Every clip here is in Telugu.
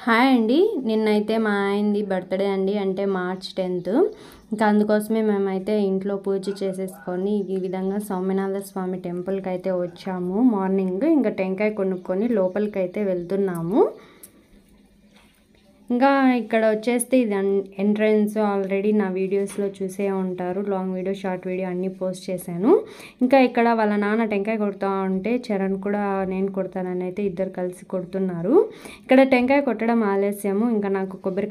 హాయ్ అండి, నిన్నైతే మా ఆయనది బర్త్డే అండి, అంటే మార్చ్ 10th. ఇంకా అందుకోసమే మేమైతే ఇంట్లో పూజ చేసేసుకొని ఈ విధంగా సోమనాథ స్వామి టెంపుల్కి అయితే వచ్చాము. మార్నింగ్ ఇంకా టెంకాయ కొనుక్కొని లోపలికి అయితే వెళ్తున్నాము. ఇంకా ఇక్కడ వచ్చేస్తే ఇది ఎంట్రన్స్. ఆల్రెడీ నా వీడియోస్లో చూసే ఉంటారు, లాంగ్ వీడియో, షార్ట్ వీడియో అన్నీ పోస్ట్ చేశాను. ఇంకా ఇక్కడ వాళ్ళ నాన్న టెంకాయ కొడుతూ ఉంటే చరణ్ కూడా నేను కొడతానని అయితే ఇద్దరు కలిసి కొడుతున్నారు. ఇక్కడ టెంకాయ కొట్టడం ఆలస్యము. ఇంకా నాకు కొబ్బరి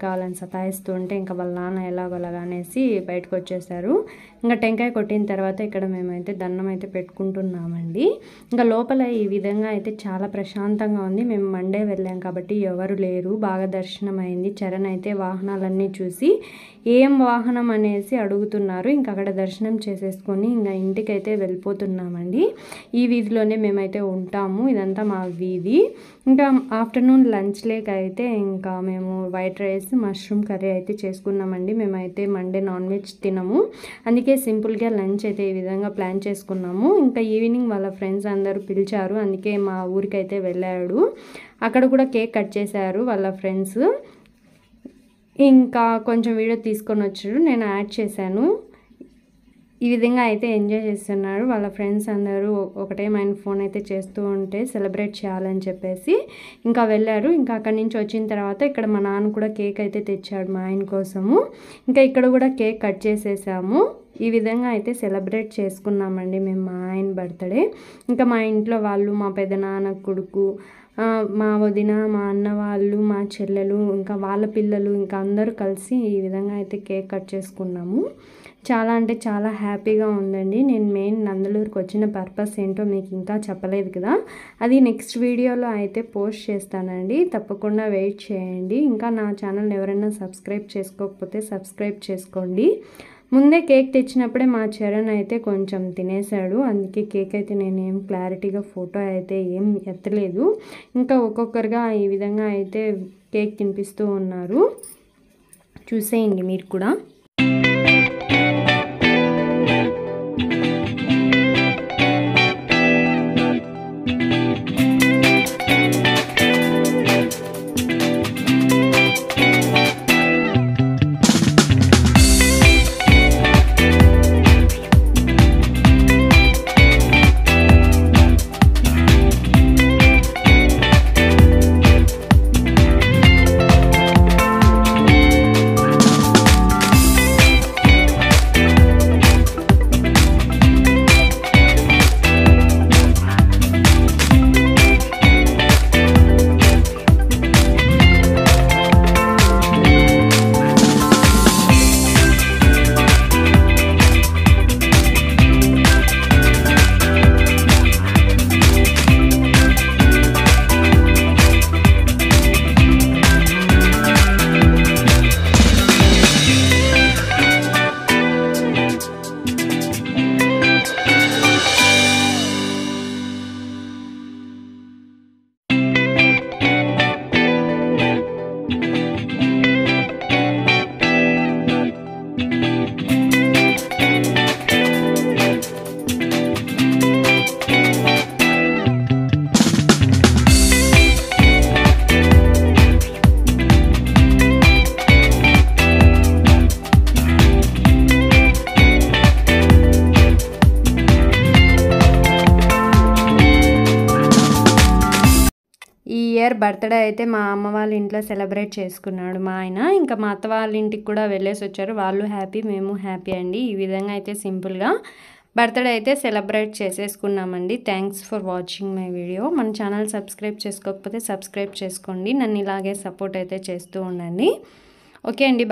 కావాలని సతాయిస్తూ ఉంటే ఇంకా వాళ్ళ నాన్న ఎలాగోలాగా అనేసి బయటకు వచ్చేసారు. ఇంకా టెంకాయ కొట్టిన తర్వాత ఇక్కడ మేమైతే దండం అయితే పెట్టుకుంటున్నామండి. ఇంకా లోపల ఈ విధంగా అయితే చాలా ప్రశాంతంగా ఉంది. మేము మండే వెళ్ళాం కాబట్టి ఎవరు లేరు, బాగా దర్శనం అయింది. చరణ్ అయితే వాహనాలన్నీ చూసి ఏం వాహనం అనేసి అడుగుతున్నారు. ఇంకా అక్కడ దర్శనం చేసేసుకొని ఇంకా ఇంటికైతే వెళ్ళిపోతున్నామండి. ఈ వీధిలోనే మేమైతే ఉంటాము, ఇదంతా మా వీధి. ఇంకా ఆఫ్టర్నూన్ లంచ్ లేక అయితే ఇంకా మేము వైట్ రైస్, మష్రూమ్ కర్రీ అయితే చేసుకున్నామండి. మేమైతే మండే నాన్ వెజ్ తినము, అందుకే సింపుల్గా లంచ్ అయితే ఈ విధంగా ప్లాన్ చేసుకున్నాము. ఇంకా ఈవినింగ్ వాళ్ళ ఫ్రెండ్స్ అందరూ పిలిచారు, అందుకే మా ఊరికైతే వెళ్ళాడు. అక్కడ కూడా కేక్ కట్ చేశారు వాళ్ళ ఫ్రెండ్స్. ఇంకా కొంచెం వీడియో తీసుకొని వచ్చారు, నేను యాడ్ చేశాను. ఈ విధంగా అయితే ఎంజాయ్ చేస్తున్నారు వాళ్ళ ఫ్రెండ్స్ అందరూ. ఒకటే మైండ్ ఫోన్ అయితే చేస్తూ ఉంటే సెలబ్రేట్ చేయాలని చెప్పేసి ఇంకా వెళ్ళారు. ఇంకా అక్కడి నుంచి వచ్చిన తర్వాత ఇక్కడ మా నాన్న కూడా కేక్ అయితే తెచ్చాడు మా ఆయన కోసము. ఇంకా ఇక్కడ కూడా కేక్ కట్ చేసేసాము. ఈ విధంగా అయితే సెలబ్రేట్ చేసుకున్నామండి మేము మా ఆయన బర్త్డే. ఇంకా మా ఇంట్లో వాళ్ళు, మా పెదనాన్న కొడుకు, మా వదిన, మా అన్న వాళ్ళు, మా చెల్లెలు, ఇంకా వాళ్ళ పిల్లలు, ఇంకా అందరూ కలిసి ఈ విధంగా అయితే కేక్ కట్ చేసుకున్నాము. చాలా అంటే చాలా హ్యాపీగా ఉందండి. నేను మెయిన్ నందలూరుకి వచ్చిన పర్పస్ ఏంటో మీకు ఇంకా చెప్పలేదు కదా, అది నెక్స్ట్ వీడియోలో అయితే పోస్ట్ చేస్తానండి, తప్పకుండా వెయిట్ చేయండి. ఇంకా నా ఛానల్ ఎవరైనా సబ్స్క్రైబ్ చేసుకోకపోతే సబ్స్క్రైబ్ చేసుకోండి. ముందే కేక్ తెచ్చినప్పుడే మా చరణ్ అయితే కొంచెం తినేశాడు, అందుకే కేక్ అయితే నేనేం క్లారిటీగా ఫోటో అయితే ఏం ఎత్తలేదు. ఇంకా ఒక్కొక్కరుగా ఈ విధంగా అయితే కేక్ తినిపిస్తూ ఉన్నారు, చూసేయండి మీరు కూడా. ఈ ఇయర్ బర్త్డే అయితే మా అమ్మ వాళ్ళ ఇంట్లో సెలబ్రేట్ చేసుకున్నాడు మా ఆయన. ఇంకా మా అత్త వాళ్ళ ఇంటికి కూడా వెళ్ళేసి వచ్చారు, వాళ్ళు హ్యాపీ, మేము హ్యాపీ అండి. ఈ విధంగా అయితే సింపుల్గా బర్త్డే అయితే సెలబ్రేట్ చేసేసుకున్నామండి. Thanks for watching my video. మన ఛానల్ సబ్స్క్రైబ్ చేసుకోకపోతే సబ్స్క్రైబ్ చేసుకోండి, నన్ను ఇలాగే సపోర్ట్ అయితే చేస్తూ ఉండండి. ఓకే అండి.